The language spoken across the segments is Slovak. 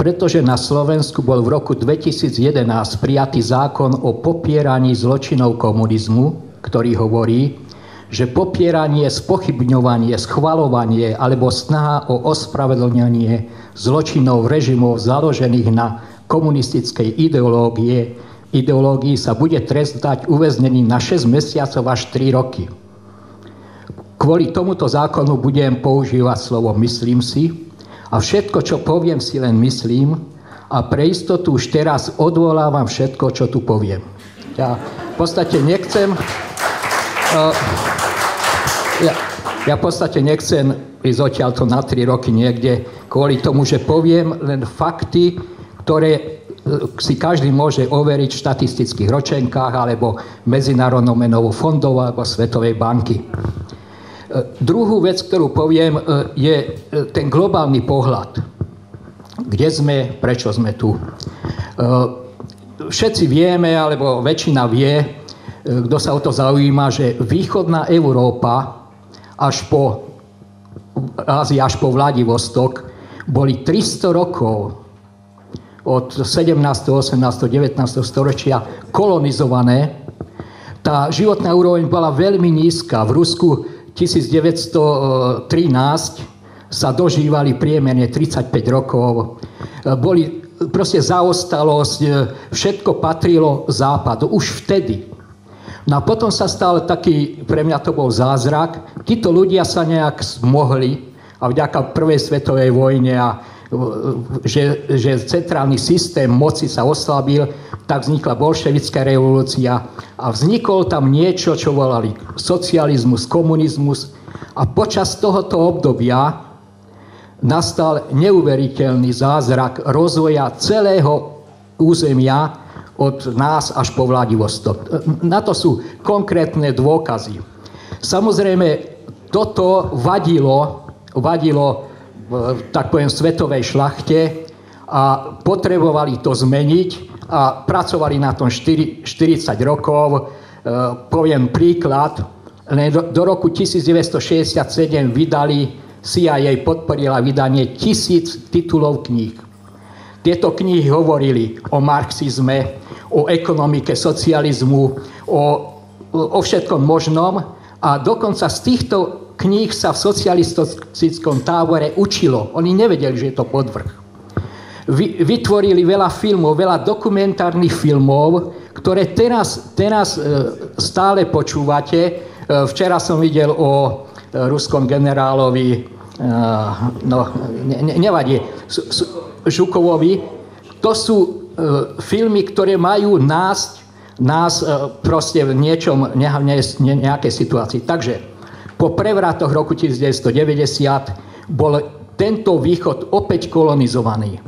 pretože na Slovensku bol v roku 2011 prijatý zákon o popieraní zločinov komunizmu, ktorý hovorí, že popieranie, spochybňovanie, schvaľovanie alebo snaha o ospravedlnenie zločinov režimov založených na komunistickej ideológii sa bude trestať uväznením na 6 mesiacov až 3 roky. Kvôli tomuto zákonu budem používať slovo myslím si a všetko, čo poviem, si len myslím a pre istotu už teraz odvolávam všetko, čo tu poviem. Ja v podstate nechcem ja v podstate nechcem ísť odtiaľto na 3 roky niekde kvôli tomu, že poviem len fakty, ktoré si každý môže overiť v štatistických ročenkách alebo Medzinárodnou menovou fondov alebo Svetovej banky. Druhú vec, ktorú poviem, je ten globálny pohľad. Kde sme, prečo sme tu. Všetci vieme, alebo väčšina vie, kto sa o to zaujíma, že východná Európa až po Ázia, až po Vladivostok boli 300 rokov od 17., 18., 19. storočia kolonizované. Tá životná úroveň bola veľmi nízka. V Rusku 1913 sa dožívali priemerne 35 rokov. Boli proste zaostalosť, všetko patrilo západu. Už vtedy. No a potom sa stal taký, pre mňa to bol zázrak, títo ľudia sa nejak zmohli a vďaka prvej svetovej vojne a že centrálny systém moci sa oslabil, tak vznikla bolševická revolúcia a vznikol tam niečo, čo volali socializmus, komunizmus a počas tohoto obdobia nastal neuveriteľný zázrak rozvoja celého územia od nás až po Vladivostok. Na to sú konkrétne dôkazy. Samozrejme, toto vadilo tak poviem, svetovej šlachte a potrebovali to zmeniť a pracovali na tom 40 rokov. Poviem príklad, len do roku 1967 vydali, CIA podporila vydanie 1000 titulov kníh. Tieto knihy hovorili o marxizme, o ekonomike socializmu, o všetkom možnom a dokonca z týchto kníh sa v socialistickom tábore učilo. Oni nevedeli, že je to podvrh. Vytvorili veľa filmov, veľa dokumentárnych filmov, ktoré teraz stále počúvate. Včera som videl o ruskom generálovi, nevadí, Žukovovi. To sú filmy, ktoré majú nás proste v niečom, nejakej situácii. Takže po prevratoch roku 1990 bol tento východ opäť kolonizovaný.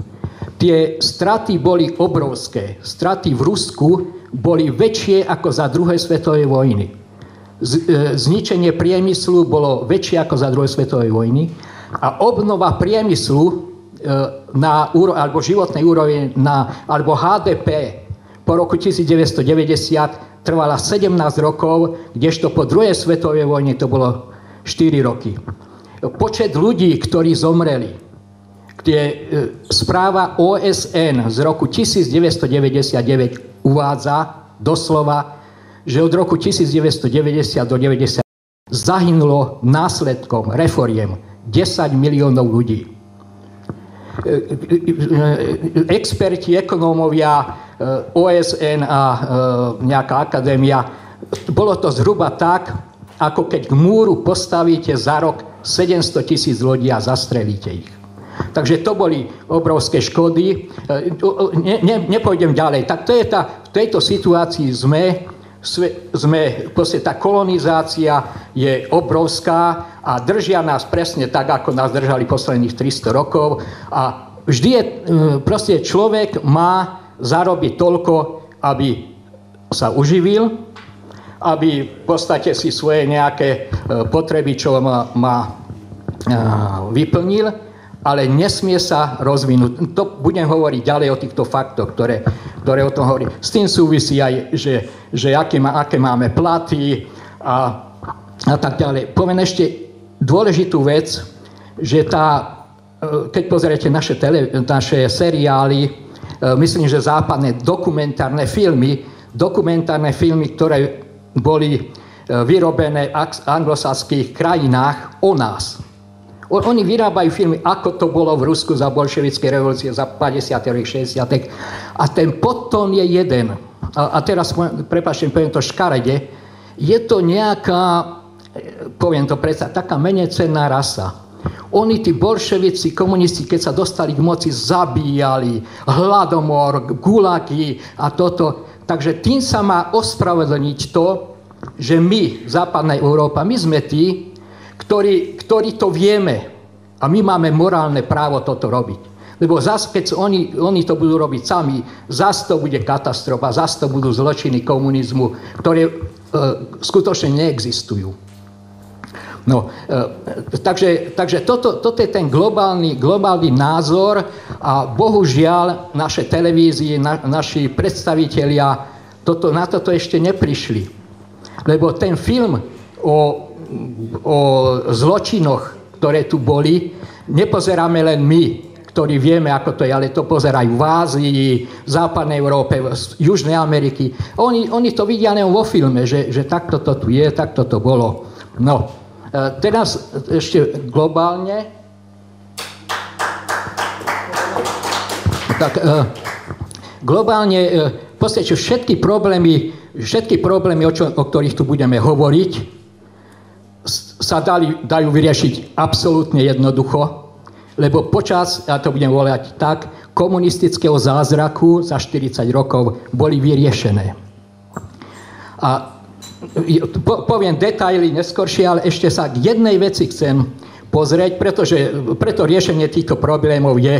Tie straty boli obrovské. Straty v Rusku boli väčšie ako za druhej svetovej vojny. Zničenie priemyslu bolo väčšie ako za druhej svetovej vojny a obnova priemyslu alebo životnej úrovne alebo HDP po roku 1990 trvala 17 rokov, kdežto po druhej svetovej vojne to bolo 4 roky. Počet ľudí, ktorí zomreli, kde správa OSN z roku 1999 uvádza doslova, že od roku 1990 do 90 zahynulo následkom reforiem 10 miliónov ľudí. Experti, ekonómovia, OSN a nejaká akadémia, bolo to zhruba tak, ako keď k múru postavíte za rok 700 000 ľudí a zastrelíte ich. Takže to boli obrovské škody. Nepôjdem ďalej. Tak v tejto situácii sme proste tá kolonizácia je obrovská a držia nás presne tak, ako nás držali posledných 300 rokov. A vždy je, proste človek má zarobiť toľko, aby sa uživil, aby v podstate si svoje nejaké potreby, čo má vyplnil, ale nesmie sa rozvinúť. To budem hovoriť ďalej o týchto faktoch, ktoré o tom hovorí. S tým súvisí aj, že aké máme platy a tak ďalej. Poviem ešte dôležitú vec, že tá keď pozriete naše seriály, myslím, že západné dokumentárne filmy, ktoré boli vyrobené v anglosaských krajinách o nás. Oni vyrábajú filmy, ako to bolo v Rusku za bolševickej revolúcie, za 50. 60. A ten podtón je jeden. A teraz, prepáčte, poviem to škarede, je to nejaká, poviem to predsa, taká menej cenná rasa. Oni, tí bolševici, komunisti, keď sa dostali k moci, zabíjali, hladomor, gulagy a toto. Takže tým sa má ospravedlniť to, že my, západná Európa, my sme tí, ktorí to vieme a my máme morálne právo toto robiť. Lebo zase, keď oni to budú robiť sami, zase to bude katastrofa, zase to budú zločiny komunizmu, ktoré skutočne neexistujú. No, takže toto je ten globálny názor a bohužiaľ naše televízie, naši predstavitelia na toto ešte neprišli. Lebo ten film o zločinoch, ktoré tu boli, nepozeráme len my, ktorí vieme, ako to je, ale to pozerajú v Ázii, v západnej Európe, v Južnej Ameriky. Oni to vidia len vo filme, že takto to tu je, takto to bolo. No, teraz ešte globálne. Tak, globálne, v podstate všetky problémy, o ktorých tu budeme hovoriť, sa dajú vyriešiť absolútne jednoducho, lebo počas, ja to budem volať tak, komunistického zázraku za 40 rokov boli vyriešené. A poviem detaily neskôršie, ale ešte sa k jednej veci chcem pozrieť, preto riešenie týchto problémov je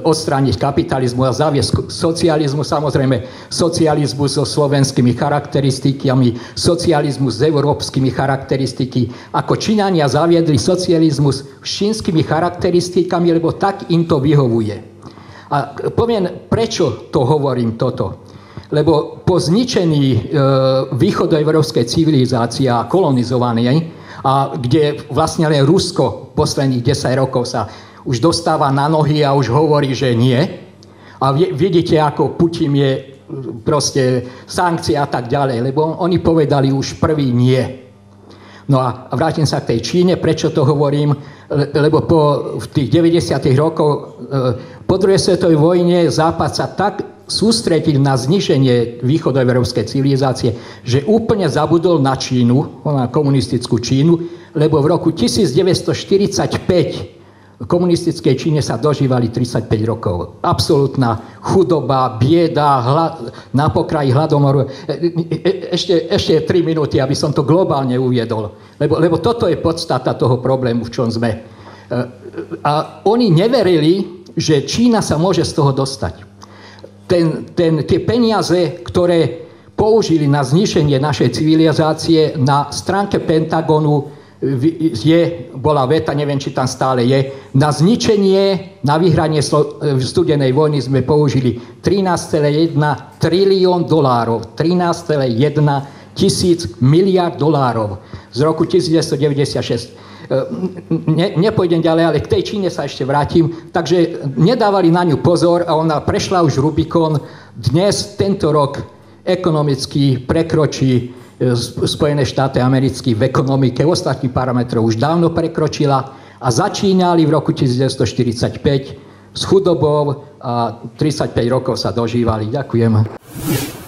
odstrániť kapitalizmu a zaviesť socializmu, samozrejme socializmus so slovenskými charakteristikami, socializmus s európskymi charakteristikami, ako Číňania zaviedli socializmus s čínskymi charakteristikami, lebo tak im to vyhovuje. A poviem, prečo to hovorím toto. Lebo po zničení východoeurópskej civilizácie a kolonizovanej, a kde vlastne len Rusko posledných 10 rokov sa už dostáva na nohy a už hovorí, že nie. A vidíte, ako Putin je proste sankcie a tak ďalej, lebo oni povedali už prvý nie. No a vrátim sa k tej Číne. Prečo to hovorím? Lebo v tých 90. rokoch po druhej svetovej vojne Západ sa tak sústrediť na zniženie východoeurópskej civilizácie, že úplne zabudol na Čínu, na komunistickú Čínu, lebo v roku 1945 v komunistickej Číne sa dožívali 35 rokov. Absolútna chudoba, bieda, na pokraji hladomoru. Ešte 3 minúty, aby som to globálne uviedol. Lebo toto je podstata toho problému, v čom sme. A oni neverili, že Čína sa môže z toho dostať. Tie peniaze, ktoré použili na zničenie našej civilizácie, na stránke Pentagonu bola veta, neviem, či tam stále je, na zničenie, na vyhranie studenej vojny sme použili 13,1 trilión dolárov, 13,1 tisíc miliard dolárov z roku 1996. Nepôjdem ďalej, ale k tej Číne sa ešte vrátim. Takže nedávali na ňu pozor a ona prešla už Rubikon. Dnes, tento rok, ekonomicky prekročí Spojené štáty americké v ekonomike. Ostatných parametrov už dávno prekročila a začínali v roku 1945 s chudobou a 35 rokov sa dožívali. Ďakujem.